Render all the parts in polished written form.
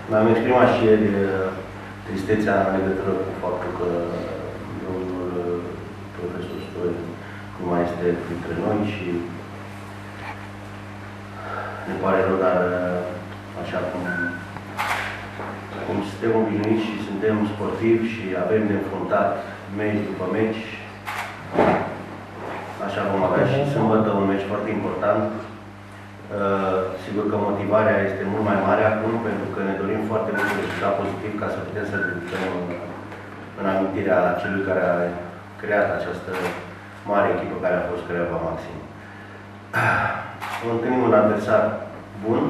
Mi-am exprimat și ieri tristețea în legătură cu faptul că domnul profesor Stoian nu mai este printre noi și ne pare rău, dar așa cum suntem obișnuiți și suntem sportivi și avem de înfruntat meci după meci, așa vom avea și sâmbătă un meci foarte important. Sigur că motivarea este mult mai mare acum, pentru că ne dorim foarte mult rezultat pozitiv ca să putem să debutăm în amintirea celui care a creat această mare echipă care a fost Craiova Maxim. Întâlnim un adversar bun,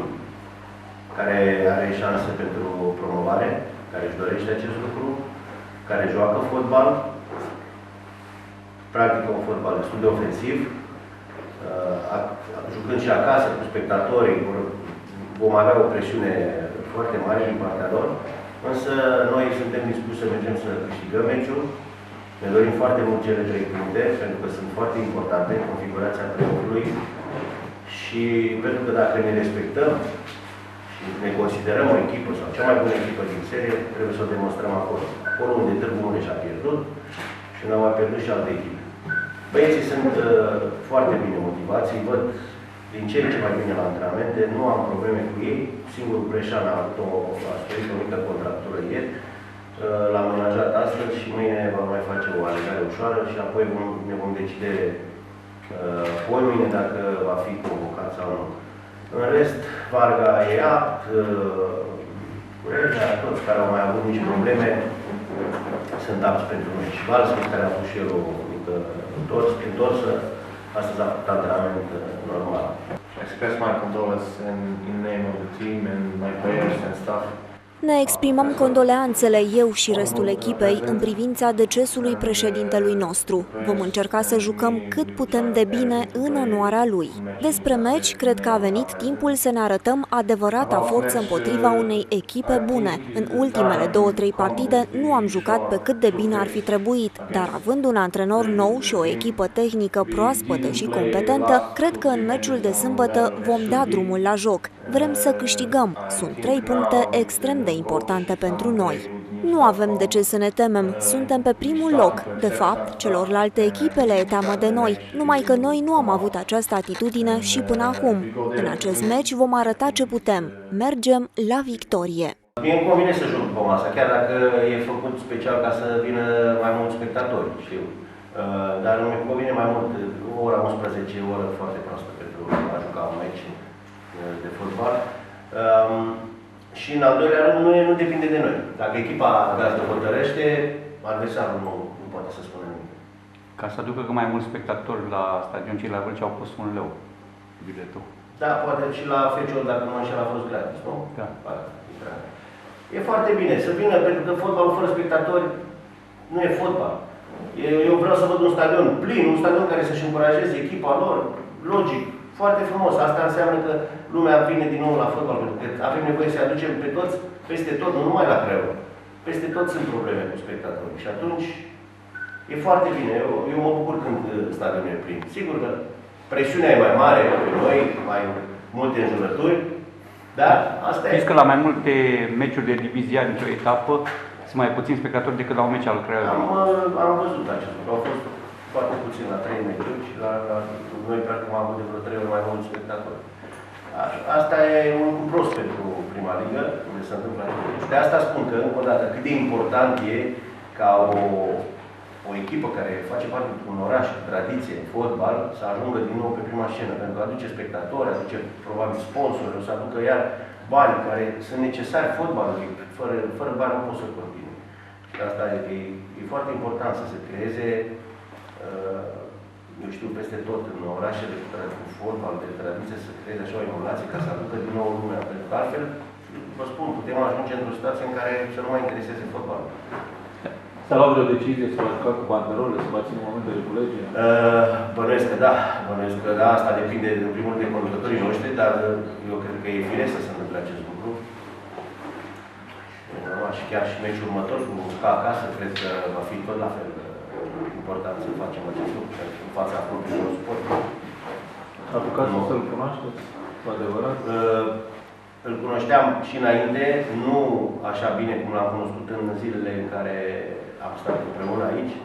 care are șanse pentru promovare, care își dorește acest lucru, care joacă fotbal, practică un fotbal destul de ofensiv, jucând și acasă cu spectatorii, vom avea o presiune foarte mare din partea lor, însă noi suntem dispuși să mergem să câștigăm meciul. Ne dorim foarte mult cele 3 puncte, pentru că sunt foarte importante în configurația play-off-ului și pentru că dacă ne respectăm și ne considerăm o echipă sau cea mai bună echipă din serie, trebuie să o demonstrăm acolo. Acolo unde Târgu Mureș a pierdut și ne-au mai pierdut și alte echipe. Băieții sunt foarte bine motivați, îi văd din ce în ce mai bine la antrenamente, nu am probleme cu ei. Singurul Preșan a suferit o mică contractură ieri, l-am menajat astăzi și mâine va mai face o alegare ușoară și apoi ne vom decide mâine dacă va fi convocat sau nu. În rest, Varga e apt, Curegea, toți care au mai avut nici probleme sunt apți pentru noi. Și Valschi, care a fost și el o mică întorsă, astăzi a făcut antrenament normal. I express my condolences in name of the team and my players and staff. Ne exprimăm condoleanțele eu și restul echipei în privința decesului președintelui nostru. Vom încerca să jucăm cât putem de bine în onoarea lui. Despre meci, cred că a venit timpul să ne arătăm adevărata forță împotriva unei echipe bune. În ultimele 2-3 partide nu am jucat pe cât de bine ar fi trebuit, dar având un antrenor nou și o echipă tehnică proaspătă și competentă, cred că în meciul de sâmbătă vom da drumul la joc. Vrem să câștigăm. Sunt 3 puncte extrem de importante pentru noi. Nu avem de ce să ne temem, suntem pe primul loc. De fapt, celorlalte echipe le e teamă de noi, numai că noi nu am avut această atitudine și până acum. În acest meci vom arăta ce putem. Mergem la victorie. Mie îmi convine să joc după masa, chiar dacă e făcut special ca să vină mai mulți spectatori, știu. Dar îmi convine mai mult, ora 11 e o oră foarte proastă pentru a juca un meci de fotbal. Și în al doilea rând, nu depinde de noi. Dacă echipa gazdă hotărăște, adversarul nu poate să spună nimic. Ca să aducă mai mulți spectatori la stadion, cei la Vâlcea au pus 1 leu biletul. Da, poate și la Fecior, dacă nu înșel, a fost gratis, nu? Da. E foarte bine să vină, pentru că fotbalul fără spectatori nu e fotbal. Eu vreau să văd un stadion plin, un stadion care să-și încurajeze echipa lor, logic. Foarte frumos. Asta înseamnă că lumea vine din nou la fotbal, pentru că avem nevoie să aducem pe toți, peste tot, nu numai la Craiova. Peste tot sunt probleme cu spectatorii. Și atunci e foarte bine. Eu mă bucur când stadionul e plin. Sigur că presiunea e mai mare pe noi, mai multe înjurături, dar asta e. Știți că la mai multe meciuri de divizia dintr-o etapă sunt mai puțini spectatori decât la un meci al Craiovei. Am văzut acest lucru. Au fost foarte puțin la 3 meciuri și la noi practic am avut de vreo 3 ori mai mulți spectatori. Asta e un lucru prost pentru prima ligă, unde se întâmplă acest lucru. Și de asta spun că, încă o dată, cât de important e ca o echipă care face parte dintr-un oraș cu tradiție, fotbal, să ajungă din nou pe prima scenă, pentru că aduce spectatori, aduce probabil sponsori, o să aducă iar bani care sunt necesari fotbalului. Fără bani nu poți să continui. Și asta e foarte important să se creeze, eu știu, peste tot în orașele cu fotbal, de tradiție, să creeze așa o emulație ca să aducă din nou lumea. Pentru că altfel, vă spun, putem ajunge într-o situație în care să nu mai intereseze fotbalul. S-a luat vreo decizie să va juca cu banderole, să va ține momentele cu legea? Bănuiesc că da. Bănuiesc că da. Asta depinde, în primul rând, de conducătorii noștri, dar eu cred că e firesc să se întâmple acest lucru. Și chiar și meciul următor, cu ca acasă, cred că va fi tot la fel important să facem acest lucru în fața propriilor sport. Apucați să-l cunoașteți? Cu adevărat? îl cunoșteam și înainte, nu așa bine cum l-am cunoscut în zilele în care am stat împreună aici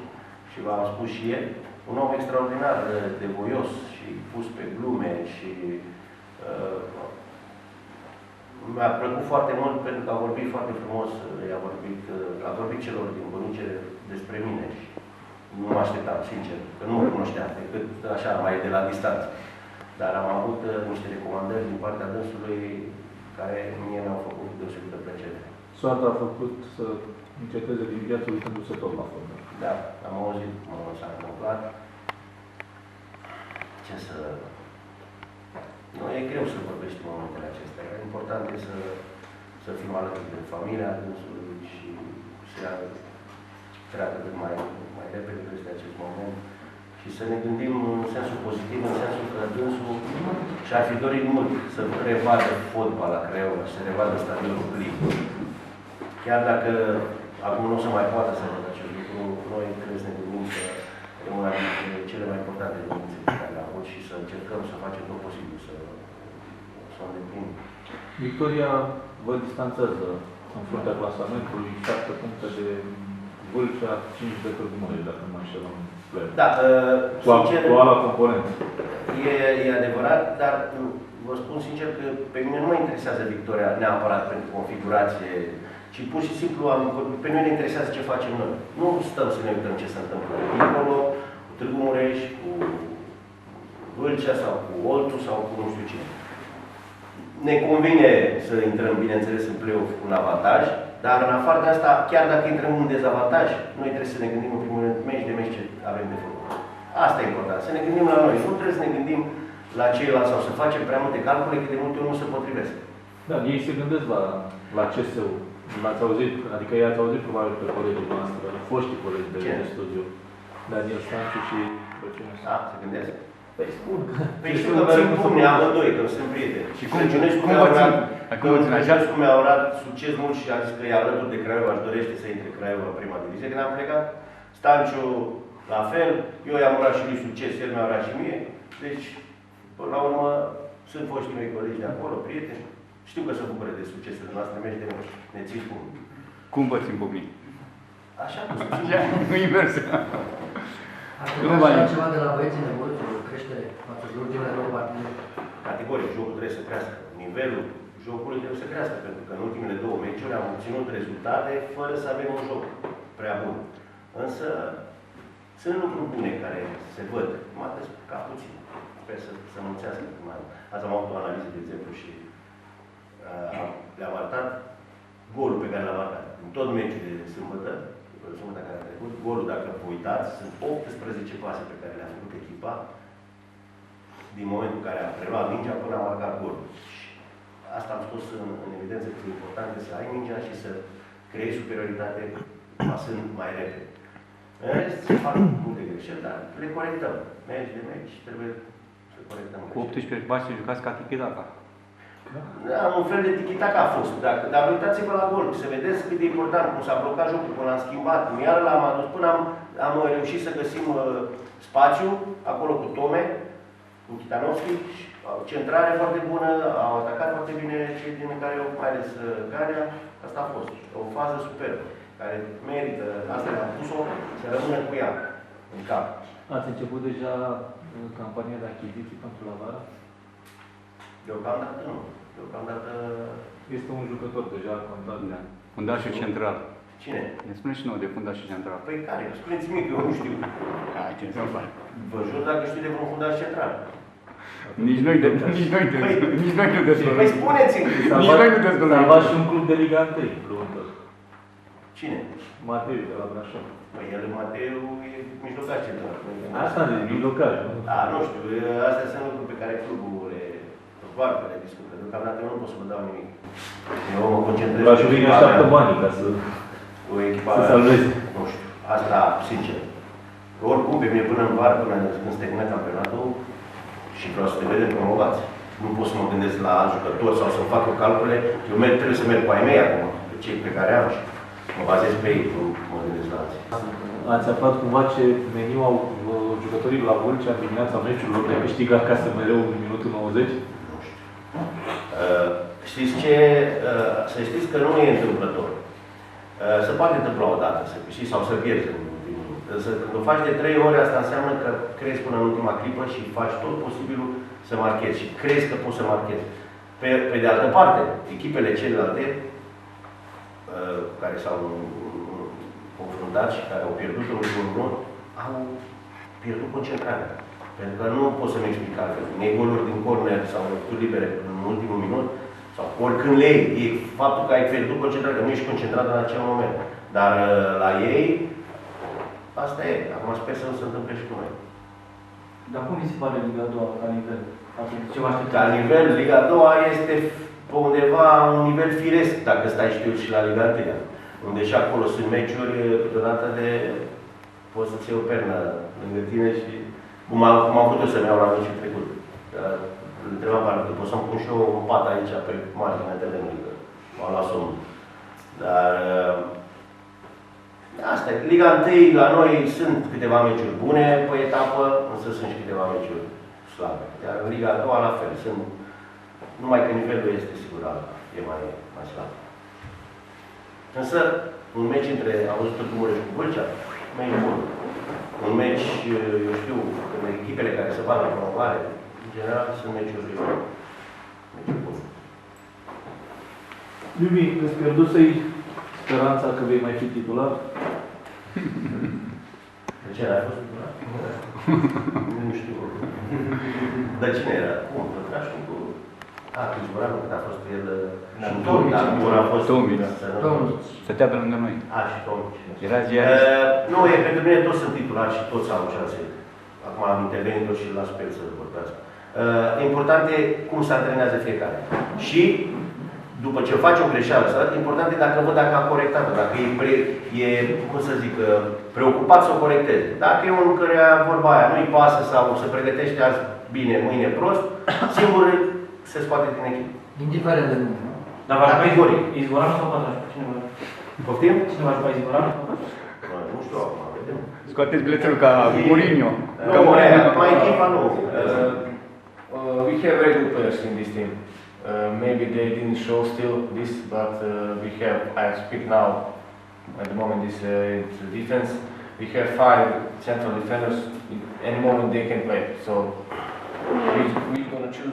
și v-am spus și ieri, un om extraordinar de voios și pus pe glume și mi-a plăcut foarte mult pentru că a vorbit foarte frumos, a vorbit celor din bunice despre mine și nu mă așteptam, sincer, că nu mă cunoșteam, decât așa, mai de la distanță. Dar am avut niște recomandări din partea dânsului care mie mi-au făcut deosebită plăcere. Soarta a făcut să înceteze din viață uitându-se tot la fotbal. Da, am auzit, s-a întâmplat. Ce să... Nu, e greu să vorbești în momentele acestea. Important e să fim alături de familia dânsului și să treacă cât mai repede peste acest moment și să ne gândim în sensul pozitiv, în sensul că dânsul și-ar fi dorit mult să revadă fotbal la Craiova, să revadă stadionul plin. Chiar dacă acum nu se mai poate să facă acest lucru, noi trebuie să ne gândim că e una dintre cele mai importante dorințe pe care le-am avut și să încercăm să facem tot posibil să o îndeplinim. Victoria vă distanțează în fruntea clasamentului, 7 puncte de Vâlcea, 5 de Târgu, dacă nu mă înșel în play. Da, sincer, cu ala componentă. E adevărat, dar vă spun sincer că pe mine nu mă interesează victoria neapărat pentru configurație, ci pur și simplu pe noi ne interesează ce facem noi. Nu stăm să ne uităm ce se întâmplă acolo, cu Târgu Mureș, cu Vâlcea sau cu Oltu sau cu nu știu cine. Ne convine să intrăm, bineînțeles, în play-off cu un avantaj, dar în afară de asta, chiar dacă intrăm în dezavantaj, noi trebuie să ne gândim în primul rând meci de meci ce avem de făcut. Asta e important, să ne gândim la noi. Nu trebuie să ne gândim la ceilalți sau să facem prea multe calcule, că de multe ori nu se potrivesc. Da, ei se gândesc la CSU. L-ați auzit, adică i-ați auzit probabil pe colegii noastre, foștii colegi de studiu, Daniel Stanciu și Băciunescu. Da, se gândesc. Păi spun. Păi știu că țin pumne amândoi, că sunt prieteni. Și cum mi-a urat succes mult și a zis că e alături de Craiova, își dorește să intre Craiova în prima divizie când am plecat. Stanciu, la fel, eu i-am urat și lui succes, el mi-a urat și mie. Deci, până la urmă, sunt foștii mei colegi de acolo, prieteni. Știu că se bucură de succesele noastre, meci de meci. Ne țin pumni. Cum vă țin pumnii? Așa cum se Așa, nu invers. Ar putea ceva de la băieții de mult, o creștere față de ultimele două partide? Categoric, jocul trebuie să crească. Nivelul jocului trebuie să crească, pentru că în ultimele două meciuri am obținut rezultate fără să avem un joc prea bun. Însă, sunt lucruri bune care se văd, mai ales ca puțin. Sper să mulțească. Azi am avut o analiză, de exemplu, și le-am arătat golul pe care l-am arătat. În tot meciul de sâmbătă care a trecut, golul, dacă vă uitați, sunt 18 pase pe care le-a făcut echipa din momentul în care a preluat mingea până a marcat golul. Și asta am spus în evidență că e important să ai mingea și să creezi superioritate pasând mai repede. În rest, se fac multe greșeli, dar le corectăm. Meci de meci, trebuie să corectăm. Cu 18 bani jucați ca tiki-taka. Da, un fel de tiki-taka a fost. Dar uitați-vă la gol, să vedeți cât de important, cum s-a blocat jocul, până l-am schimbat. Iar l-am adus până am reușit să găsim spațiu, acolo cu Tome, cu Chitanovski, centrare foarte bună, au atacat foarte bine cei din care au mai ales Garea. Asta a fost o fază superbă, care merită, asta le-am pus-o, să rămână cu ea în cap. Ați început deja campania de achiziții pentru la vară? Deocamdată nu. Deocamdată... Este un jucător deja contat. Da. Fundașul central. Cine? Ne spune și nouă de fundașul central. Păi care? Spuneți mie că eu nu știu. Ce înseamnă? Vă jur dacă știu de vreun fundaș central. Nici noi nu dezvoltăm. Păi spuneți-mi! Nici noi nu dezvoltăm. S-a luat și un club de Liga 1, Bluntă. Cine? Matei, de la Brașov. Păi el, Mateu, e mijlocaș central. Asta de mijlocaș, nu? Da, nu știu. Astea sunt lucruri pe care clubul le discută. Deocamdată eu nu pot să vă dau nimic. Eu mă concentrez pe Brașovinii așteaptă banii ca să salveze. Nu știu. Asta, sincer. Oricum, pe mine până în vară, până când se termină campionatul, și vreau să te vedem promovați. Nu pot să mă gândesc la alt jucător sau să fac eu calcule. Eu trebuie să merg cu ai mei acum, pe cei pe care am și mă bazez pe ei, nu mă gândesc la alții. Ați aflat cumva ce meniu au jucătorii la Vâlcea în dimineața meciurilor de câștigat acasă mereu în minutul 90? Știu Știți ce? Să știți că nu e întâmplător. Se poate întâmpla o dată să câștigi sau să pierzi în ultimul minut. Când o faci de 3 ori, asta înseamnă că crezi până în ultima clipă și faci tot posibilul să marchezi și crezi că poți să marchezi. Pe de altă parte, echipele celelalte care s-au confruntat și care au pierdut în ultimul minut, au pierdut concentrarea. Pentru că nu pot să-mi explic altfel. Unei goluri din corner sau lupturi libere în ultimul minut, sau oricând le iei, e faptul că ai pierdut concentrarea, că nu ești concentrat în acel moment. Dar la ei, asta e. Acum sper să nu se întâmple și cu noi. Dar cum mi se pare Liga 2 ca nivel? Ce vă așteptați? Ca nivel, Liga 2 este pe undeva un nivel firesc, dacă stai și la Liga 1. Unde și acolo sunt meciuri, câteodată de poți să-ți iei o pernă lângă tine și cum am putut să-mi iau la meciul trecut. Îl întrebam că pot să-mi pun și eu un pat aici pe marginea terenului, că m-am luat somnul. Dar asta e. Liga 1, la noi sunt câteva meciuri bune pe etapă, însă sunt și câteva meciuri slabe. Iar în Liga 2 la fel. Sunt, numai că nivelul este sigur e mai slab. Însă, un meci între, am văzut cu Mureș cu Vâlcea, mai bun. Un meci, eu știu, echipele care se bat la promovare, în general, sunt meciuri bune. Iubi, îți pierdusei speranța că vei mai fi titular? De ce n-ai fost titular? Nu știu. Dar cine era? Cum? Pătrașul cu... cu Zboranu, când a fost el... Tomici. A fost Tomici. Stătea pe lângă noi. Și Tomici. Era ziarist. Nu, pentru mine toți sunt titulari și toți au șanse. Acum am intervenit și las pe el să vorbească. Important e cum se antrenează fiecare. Și după ce faci o greșeală, important e dacă văd dacă a corectat-o, dacă e, cum să zic, preocupat să o corecteze. Dacă e unul care vorba aia nu-i pasă sau se pregătește azi bine, mâine prost, singur se scoate din echipă. Indiferent de nume, nu? Dar v-aș băi Izvoranu sau Pătraș? Cine vă? Poftim? Cine v-aș băi Izvoranu sau Pătraș? Nu știu, acum vedem. Scoateți bilețelul ca Mourinho. Nu, mai echipa nu. We have very good players in this team. Maybe they didn't show still this, but we have, I speak now, at the moment this defense, we have 5 central defenders, any moment they can play. So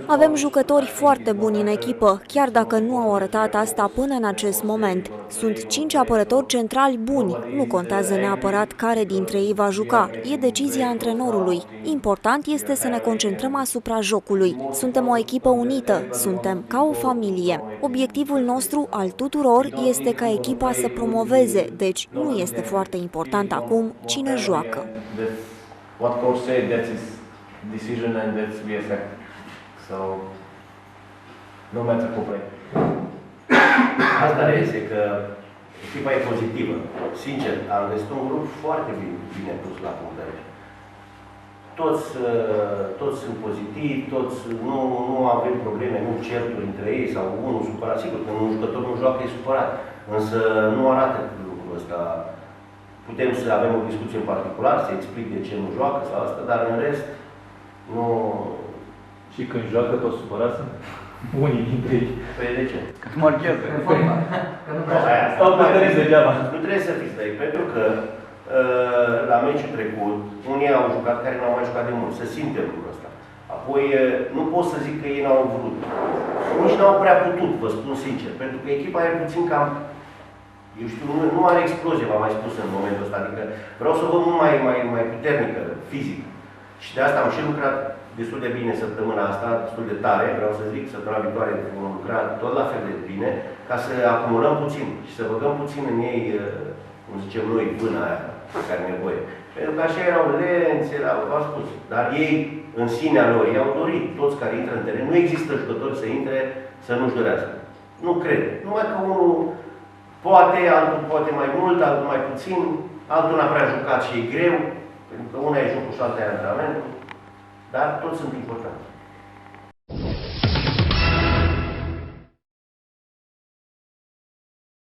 avem jucători foarte buni în echipă, chiar dacă nu au arătat asta până în acest moment. Sunt 5 apărători centrali buni, nu contează neapărat care dintre ei va juca, e decizia antrenorului. Important este să ne concentrăm asupra jocului. Suntem o echipă unită, suntem ca o familie. Obiectivul nostru al tuturor este ca echipa să promoveze, deci nu este foarte important acum cine joacă. Decision and that's we affect. So no matter who play. Asta este că echipa e pozitivă. Sincer, am găsit un grup foarte bine pus la punct aici. Toți sunt pozitivi, toți nu avem probleme, nu certuri între ei sau unul supărat. Sigur, când un jucător nu joacă, e supărat. Însă nu arată lucrul ăsta. Putem să avem o discuție în particular, să explic de ce nu joacă sau asta, dar în rest nu... Și când joacă, toți supărați? Unii dintre ei. Păi de ce? Că marchează. Că nu vrea să... Stau pe teren degeaba. Nu trebuie să fiți de pentru că la meciul trecut, unii au jucat care nu au mai jucat de mult. Se simte lucrul ăsta. Apoi, nu pot să zic că ei n-au vrut. Nici n-au prea putut, vă spun sincer. Pentru că echipa e puțin cam... Eu știu, nu are explozie, v-am mai spus în momentul ăsta. Adică vreau să o văd mult mai puternică, fizic. Și de asta am și lucrat destul de bine săptămâna asta, destul de tare, vreau să zic, săptămâna viitoare vom lucra tot la fel de bine, ca să acumulăm puțin și să băgăm puțin în ei, cum zicem noi, vâna aia care e nevoie. Pentru că așa erau lenți, v-am spus, dar ei, în sinea lor, i-au dorit, toți care intră în teren. Nu există jucători să intre să nu-și dorească. Nu cred. Numai că unul poate, altul poate mai mult, altul mai puțin, altul n-a prea jucat și e greu, pentru că una e jocul și alta e antrenamentul, dar toți sunt importanti.